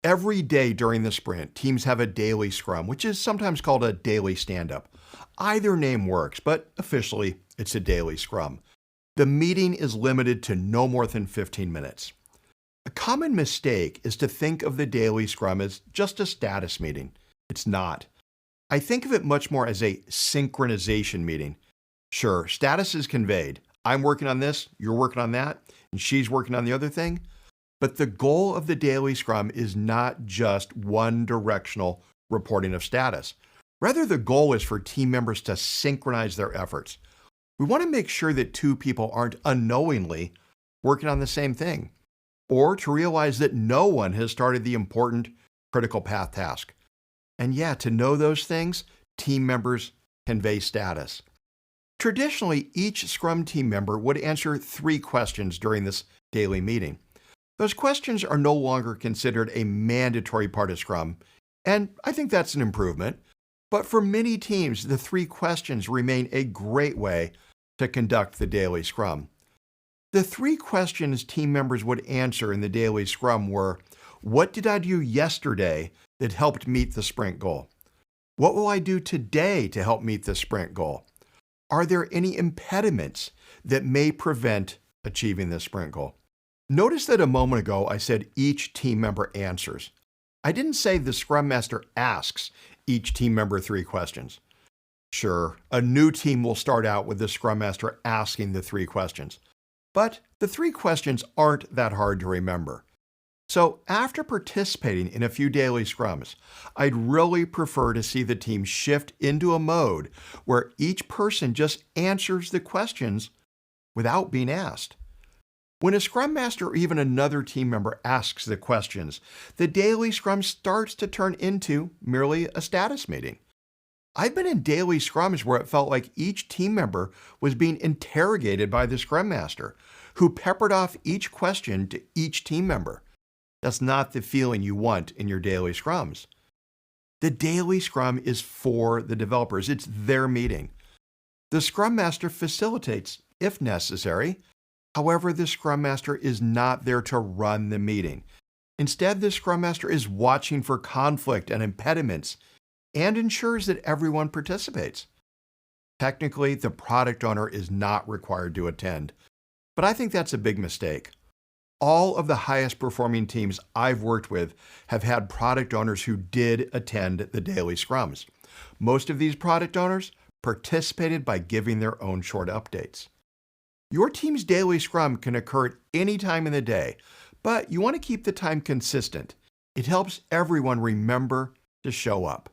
Every day during the sprint, teams have a daily scrum, which is sometimes called a daily stand-up. Either name works, but officially, it's a daily scrum. The meeting is limited to no more than 15 minutes. A common mistake is to think of the daily scrum as just a status meeting. It's not. I think of it much more as a synchronization meeting. Sure, status is conveyed. I'm working on this, you're working on that, and she's working on the other thing. But the goal of the daily scrum is not just one-directional reporting of status. Rather, the goal is for team members to synchronize their efforts. We want to make sure that two people aren't unknowingly working on the same thing, or to realize that no one has started the important critical path task. And yeah, to know those things, team members convey status. Traditionally, each Scrum team member would answer 3 questions during this daily meeting. Those questions are no longer considered a mandatory part of Scrum, and I think that's an improvement. But for many teams, the 3 questions remain a great way to conduct the daily Scrum. The 3 questions team members would answer in the daily Scrum were, what did I do yesterday that helped meet the sprint goal? What will I do today to help meet the sprint goal? Are there any impediments that may prevent achieving the sprint goal? Notice that a moment ago I said each team member answers. I didn't say the Scrum Master asks each team member 3 questions. Sure, a new team will start out with the Scrum Master asking the 3 questions. But the 3 questions aren't that hard to remember. So after participating in a few daily Scrums, I'd really prefer to see the team shift into a mode where each person just answers the questions without being asked. When a Scrum Master or even another team member asks the questions, the daily Scrum starts to turn into merely a status meeting. I've been in daily Scrums where it felt like each team member was being interrogated by the Scrum Master, who peppered off each question to each team member. That's not the feeling you want in your daily Scrums. The daily Scrum is for the developers. It's their meeting. The Scrum Master facilitates, if necessary. However, the Scrum Master is not there to run the meeting. Instead, the Scrum Master is watching for conflict and impediments and ensures that everyone participates. Technically, the product owner is not required to attend, but I think that's a big mistake. All of the highest performing teams I've worked with have had product owners who did attend the daily Scrums. Most of these product owners participated by giving their own short updates. Your team's daily Scrum can occur at any time in the day, but you want to keep the time consistent. It helps everyone remember to show up.